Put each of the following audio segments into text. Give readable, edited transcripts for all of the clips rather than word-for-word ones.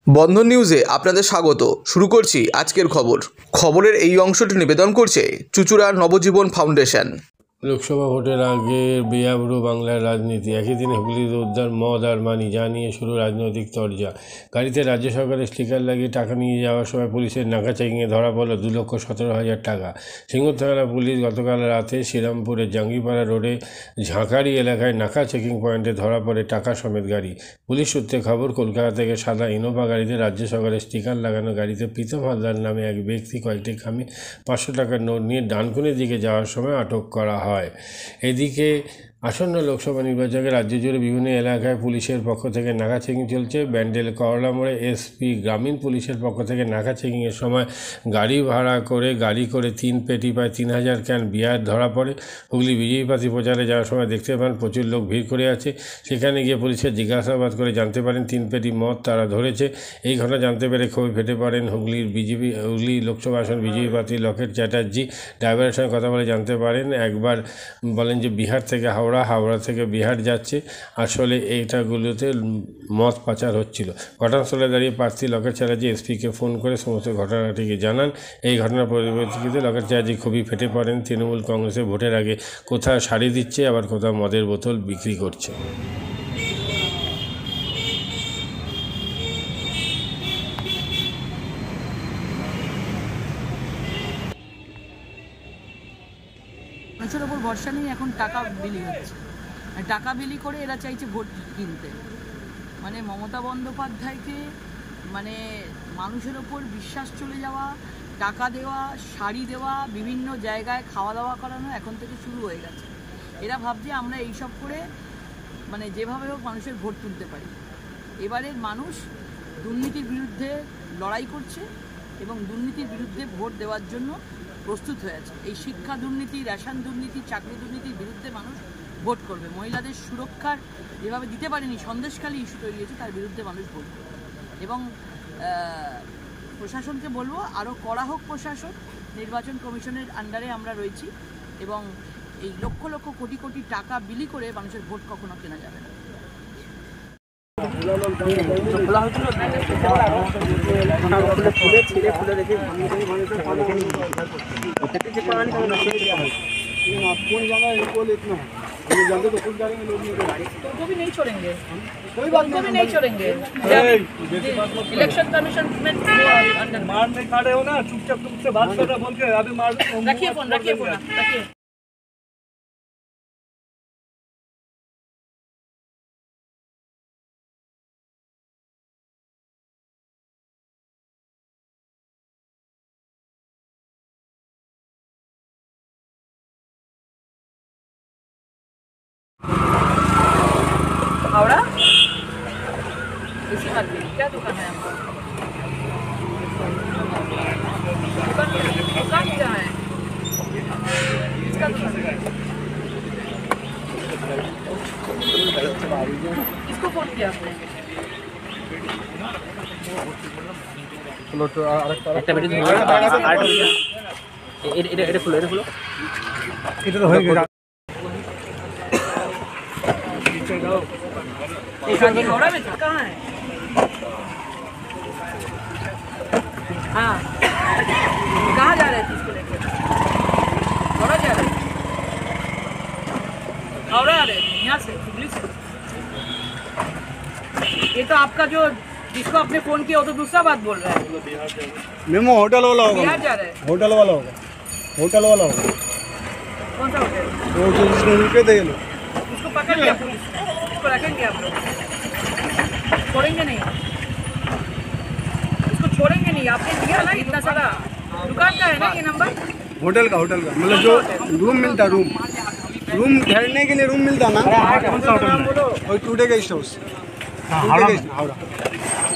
বন্ধন নিউজে আপনাদের স্বাগত। শুরু করছি আজকের খবরের এই অংশটি নিবেদন করছে চুঁচুড়া নবজীবন ফাউন্ডেশন। লোকসভা ভোটের আগে বেয়াবরু বাংলার রাজনীতি। একই দিনে হুগলিতে উদ্ধার মদ আর মানি, যা নিয়ে শুরু রাজনৈতিক তরজা। গাড়িতে রাজ্য সরকারের স্টিকার লাগিয়ে টাকা নিয়ে যাওয়ার সময় পুলিশের নাকা চেকিংয়ে ধরা পড়ল 2,17,000 টাকা। সিঙ্গুর থানা পুলিশ গতকাল রাতে শ্রীরামপুরের জাঙ্গিপাড়া রোডে ঝাঁকারি এলাকায় নাকা চেকিং পয়েন্টে ধরা পড়ে টাকা সমেত গাড়ি। পুলিশ সূত্রে খবর, কলকাতা থেকে সাদা ইনোভা গাড়িতে রাজ্য সরকারের স্টিকার লাগানো গাড়িতে প্রীতম হালদার নামে এক ব্যক্তি কয়েকটি খামে 500 টাকার নোট নিয়ে ডানকুনির দিকে যাওয়ার সময় আটক করা হয়। এদিকে আসন্ন লোকসভা নির্বাচনে রাজ্য জুড়ে বিভিন্ন এলাকায় পুলিশের পক্ষ থেকে নাকা চেকিং চলছে। ব্যান্ডেল করলা মোড়ে এসপি গ্রামীণ পুলিশের পক্ষ থেকে নাকা চেকিংয়ের সময় গাড়ি ভাড়া করে 3 পেটি প্রায় 3,000 ক্যান বিয়ার ধরা পড়ে। হুগলি বিজেপি প্রার্থী প্রচারে যাওয়ার সময় দেখতে পান প্রচুর লোক ভিড় করে আছে। সেখানে গিয়ে পুলিশের জিজ্ঞাসাবাদ করে জানতে পারেন 3 পেটি মদ তারা ধরেছে। এই ঘটনা জানতে পেরে ক্ষোভে ফেটে পড়েন হুগলি লোকসভা আসন বিজেপি প্রার্থী লকেট চ্যাটার্জি। ড্রাইভারের সঙ্গে কথা বলে জানতে পারেন, একবার বলেন যে বিহার থেকে হাওড়া থেকে বিহার যাচ্ছে, আসলে এইটাগুলোতে মদ পাচার হচ্ছিল। ঘটনাস্থলে দাঁড়িয়ে প্রার্থী লকেট চ্যাটার্জি এসপিকে ফোন করে সমস্ত ঘটনাটিকে জানান। এই ঘটনার পরিপ্রেক্ষিতে লকেট চ্যাটার্জি খুবই ফেটে পড়েন। তৃণমূল কংগ্রেসের ভোটের আগে কোথাও শাড়ি দিচ্ছে, আবার কোথাও মদের বোতল বিক্রি করছে। মানুষের ওপর ভরসা নেই, এখন টাকা বিলি হচ্ছে। টাকা বিলি করে এরা চাইছে ভোট কিনতে। মানে মমতা বন্দ্যোপাধ্যায়কে মানুষের ওপর বিশ্বাস চলে যাওয়া, টাকা দেওয়া, শাড়ি দেওয়া, বিভিন্ন জায়গায় খাওয়া দাওয়া করানো এখন থেকে শুরু হয়ে গেছে। এরা ভাবছে আমরা এইসব করে যেভাবে হোক মানুষের ভোট তুলতে পারি। এবারের মানুষ দুর্নীতির বিরুদ্ধে লড়াই করছে এবং দুর্নীতির বিরুদ্ধে ভোট দেওয়ার জন্য প্রস্তুত হয়ে আছে। এই শিক্ষা দুর্নীতি, রেশন দুর্নীতি, চাকরি দুর্নীতির বিরুদ্ধে মানুষ ভোট করবে। মহিলাদের সুরক্ষার যেভাবে দিতে পারেনি, সন্দেশখালী ইস্যু তৈরি হয়েছে, তার বিরুদ্ধে মানুষ ভোট করবে। এবং প্রশাসনকে বলবো আরও কড়া হোক প্রশাসন। নির্বাচন কমিশনের আন্ডারে আমরা রয়েছি এবং এই লক্ষ লক্ষ কোটি কোটি টাকা বিলি করে মানুষের ভোট কখনো কেনা যাবে না। तुमको भी नहीं छोड़ेंगे, तुमको भी नहीं छोड़ेंगे। इलेक्शन कमीशन में मारने खड़े हो ना, चुपचाप तुमसे बात कर रहा बोल के अभी मार। रखिए फोन, रखिए। हावड़ा इसी मार्केट क्या दुकान है आपका? दुकान क्या है? इसका दुकान किसको फोन किया आपने? একটা বেটি ধরে এটা খুলো এটা তো হয়ে গেছে। हावड़ा में कहाँ है? हाँ, कहाँ जा रहे थे इसको लेकर? हावड़ा जा रहे थे, हावड़ा आ रहे थे यहाँ से, हुगली से। ये तो आपका जो जिसको आपने फोन किया वो तो दूसरा बात बोल रहा है। मेमो होटल वाला होगा, बिहार जा रहे हैं। होटल वाला होगा। कौन सा होटल? वो जो जिसमें रुके थे ये लोग। उसको पकड़ लिया पुलिस, इसको रखेंगे आप लोग? छोड़ेंगे नहीं, इसको छोड़ेंगे नहीं। आपने दिया ना इतना सारा, दुकान का है ना ये नंबर? होटल का मतलब जो रूम मिलता, रूम ठहरने के लिए रूम मिलता ना। कौन सा होटल? और today guest house, Howrah.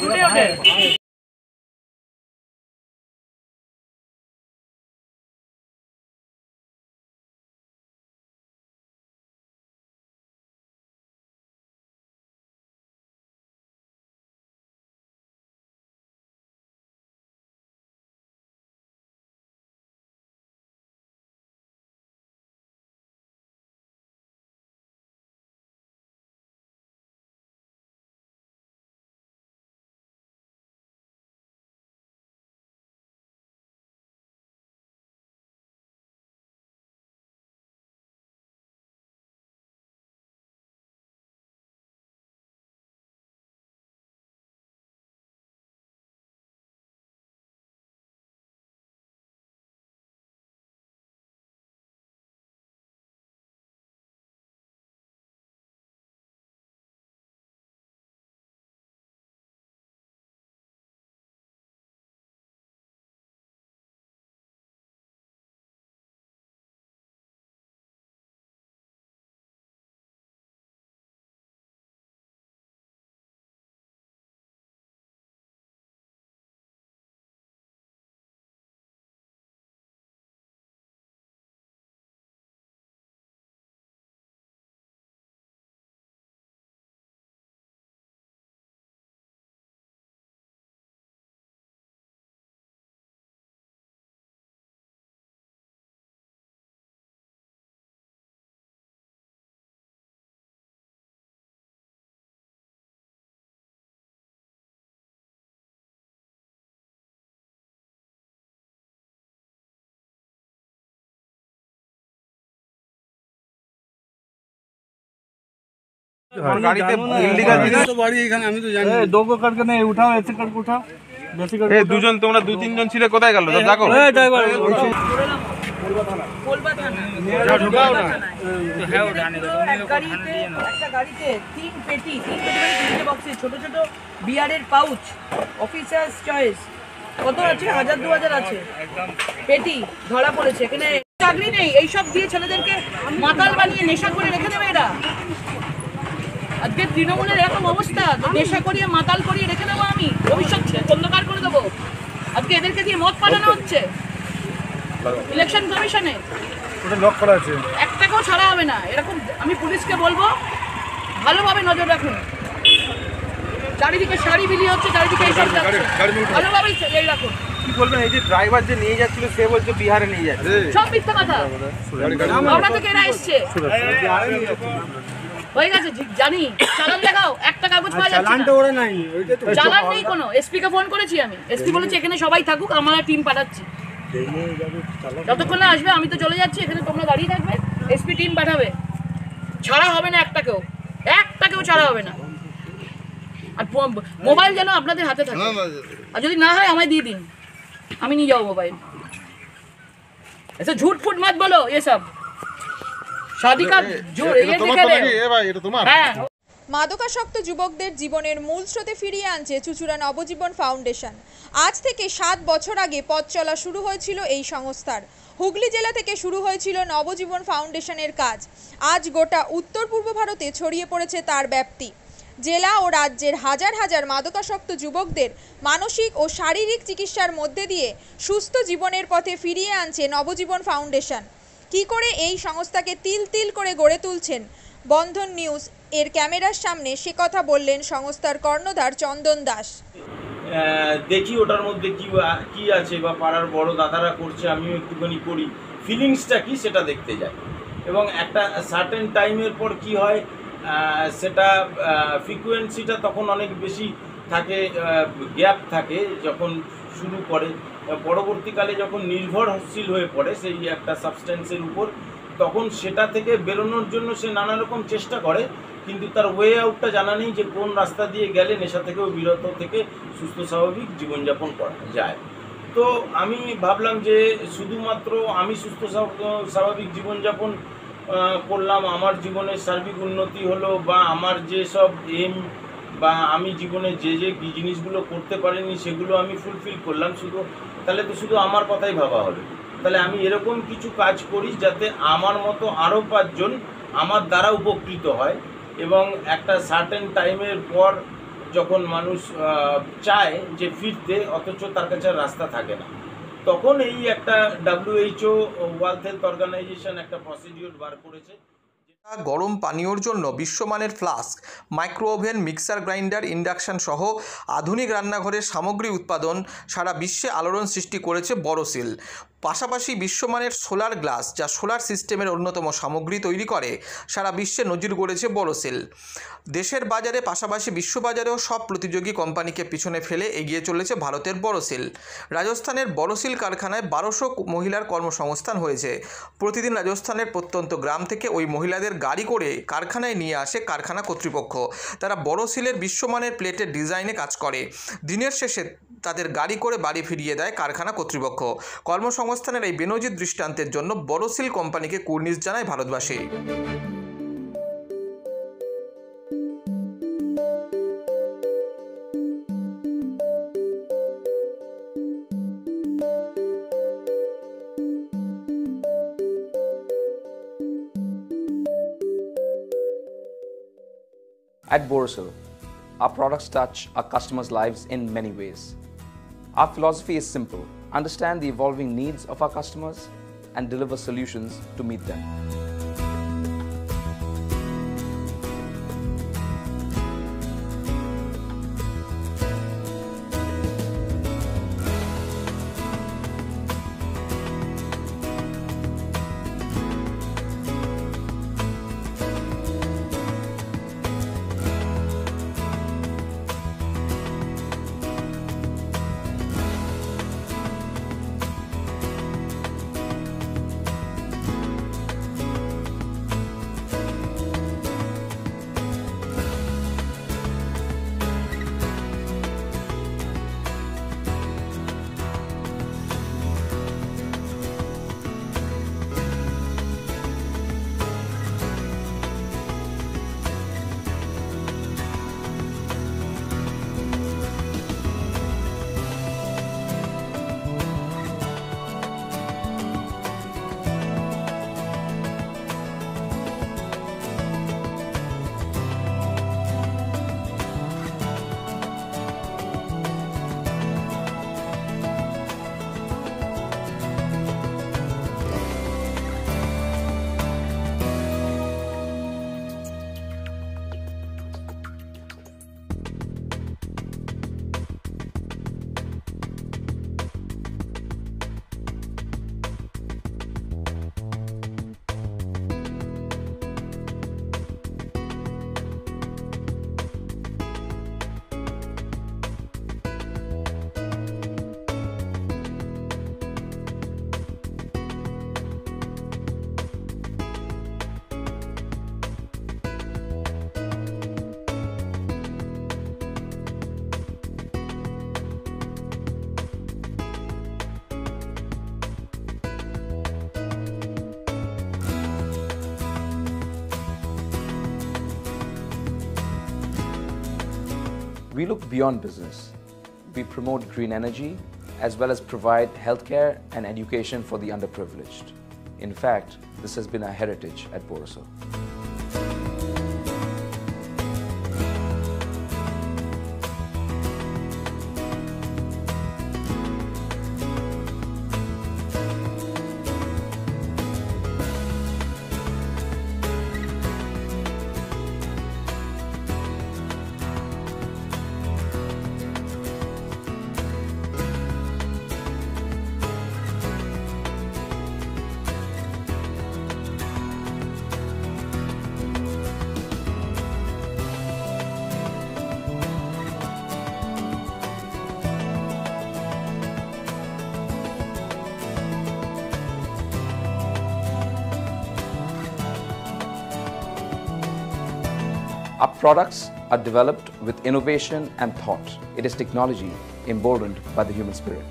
Today hotel. গাড়িতে ইল্লিগাল জিনিস তো বাড়ি এখানে আমি তো জানি দো को करके नहीं उठाओ ऐसे करके उठाओ बेसी कर ए দুজন তোমরা দু তিনজন ছিলে কোথায় গেল দেখো এ ড্রাইভার কোলবা থানা যা ঢুকাও না তো হ্যাঁ উঠানে দাও একটা গাড়িতে তিন পেটি মানে তিনটে বক্সে ছোট ছোট বিয়ারের পাউচ অফিসার্স চয়েস কত আছে 1000-2000 আছে পেটি ধরা পড়েছে এখানে চাকরি নেই এই সব দিয়ে ছেলেদেরকে মাতাল বানিয়ে নেশা করে রেখে দেবে এরা আজকে তৃণমূলের এরকম অবস্থা নেশা করিয়ে মাতাল করিয়ে রেখে দেবো আমি ভবিষ্যৎ অন্ধকার করে দেবো আজকে এদেরকে দিয়ে মদ পাঠানো হচ্ছে ইলেকশন কমিশনে ওটা লক করা আছে একটাকেও ছাড়া হবে না এরকম আমি পুলিশকে বলবো ভালোভাবে নজর রাখুন চারিদিকে শাড়ি বিলি হচ্ছে চারিদিকে এইসব যাচ্ছে ভালোভাবে এই রাখুন কি বলবেন এই যে ড্রাইভার যে নিয়ে যাচ্ছিল সে বলছে বিহারে নিয়ে যাচ্ছে সব মিথ্যা কথা আমরা থেকে এরা এসছে হয়ে গেছে জানি চালান দেখাও একটা কাগজ পাওয়া যাচ্ছে চালানটা ওরা নাই চালান নেই কোনো এসপি কে ফোন করেছি আমি এসপি বলেছে এখানে সবাই থাকুক আমরা টিম পাঠাচ্ছি যতক্ষণ না আসবে আমি তো চলে যাচ্ছি এখানে তোমরা দাঁড়িয়ে থাকবে এসপি টিম পাঠাবে ছাড়া হবে না একটাকেও ছাড়া হবে না আর মোবাইল যেন আপনাদের হাতে থাকে আর যদি না হয় আমায় দিয়ে দিন আমি নিয়ে যাবো মোবাইল ऐसे झूठ फूट मत बोलो ये सब शादी का जो ये दिखा दे হ্যাঁ মাদকাসক্ত যুবকদের জীবনের মূল স্রোতে ফিরিয়ে আনছে চুঁচুড়া নবজীবন ফাউন্ডেশন। আজ থেকে 7 বছর আগে পথ চলা শুরু হয়েছিল এই সংস্থার। হুগলি জেলা থেকে শুরু হয়েছিল নবজীবন ফাউন্ডেশনের কাজ। আজ গোটা উত্তর পূর্ব ভারতে ছড়িয়ে পড়েছে তার ব্যাপ্তি। জেলা ও রাজ্যের হাজার হাজার মাদকাসক্ত যুবকদের মানসিক ও শারীরিক চিকিৎসার মধ্যে দিয়ে সুস্থ জীবনের পথে ফিরিয়ে আনছে নবজীবন ফাউন্ডেশন। কী করে এই সংস্থাকে তিল তিল করে গড়ে তুলছেন বন্ধন নিউজ এর ক্যামেরার সামনে সে কথা বললেন সংস্থার কর্ণধার চন্দন দাস। দেখি ওটার মধ্যে কি আছে বা পাড়ার বড় দাদারা করছে আমিও একটুখানি করি, ফিলিংসটা কি সেটা দেখতে যাই এবং একটা সার্টেন টাইমের পর কি হয় সেটা ফ্রিকোয়েন্সিটা তখন অনেক বেশি থাকে, গ্যাপ থাকে যখন শুরু করে, পরবর্তীকালে যখন নির্ভরশীল হয়ে পড়ে সেই একটা সাবস্টেন্সের উপর, তখন সেটা থেকে বেরোনোর জন্য সে নানা রকম চেষ্টা করে, কিন্তু তার ওয়ে আউটটা জানা নেই যে কোন রাস্তা দিয়ে গেলে নেশা থেকেও বিরত থেকে সুস্থ স্বাভাবিক জীবনযাপন করা যায়। তো আমি ভাবলাম যে শুধুমাত্র আমি সুস্থ স্বাভাবিক জীবনযাপন করলাম, আমার জীবনের সার্বিক উন্নতি হলো বা আমার যেসব এম বা আমি জীবনে যে জিনিসগুলো করতে পারিনি সেগুলো আমি ফুলফিল করলাম, তাহলে তো শুধু আমার কথাই ভাবা হবে। তাহলে আমি এরকম কিছু কাজ করি যাতে আমার মতো আরও 5 জন আমার দ্বারা উপকৃত হয় এবং একটা সার্টেন টাইমের পর যখন মানুষ চায় যে ফিরতে অথচ তার কাছে রাস্তা থাকে না, তখন এই একটা WHO ওয়ার্ল্ড হেলথ অর্গানাইজেশন একটা প্রসিডিওর বার করেছে। গরম পানীয়র জন্য বিশ্বমানের flask, micro oven, mixer grinder, induction সহ আধুনিক রান্নাঘরের সামগ্রী উৎপাদন সারা বিশ্বে আলোড়ন সৃষ্টি করেছে বড়সিল। পাশাপাশি বিশ্বমানের সোলার গ্লাস, যা সোলার সিস্টেমের অন্যতম সামগ্রী তৈরি করে, সারা বিশ্বে নজির গড়েছে বড়সিল। দেশের বাজারে পাশাপাশি বিশ্ববাজারেও সব প্রতিযোগী কোম্পানিকে পিছনে ফেলে এগিয়ে চলেছে ভারতের বড়সিল। রাজস্থানের বড়সিল কারখানায় 1200 মহিলার কর্মসংস্থান হয়েছে। প্রতিদিন রাজস্থানের প্রত্যন্ত গ্রাম থেকে ওই মহিলাদের গাড়ি করে কারখানায় নিয়ে আসে কারখানা কর্তৃপক্ষ। তারা বড়সিলের বিশ্বমানের প্লেটের ডিজাইনে কাজ করে। দিনের শেষে তাদের গাড়ি করে বাড়ি ফিরিয়ে দেয় কারখানা কর্তৃপক্ষ। কর্মসংস্থানের এই বেনজির দৃষ্টান্তের জন্য বড়সিল কোম্পানিকে কুর্নিশ জানায় ভারতবাসী। At Borosil, our products touch our customers' lives in many ways. Our philosophy is simple: understand the evolving needs of our customers and deliver solutions to meet them. We look beyond business. We promote green energy as well as provide healthcare and education for the underprivileged. In fact, this has been our heritage at Borosil. Our products are developed with innovation and thought. It is technology emboldened by the human spirit.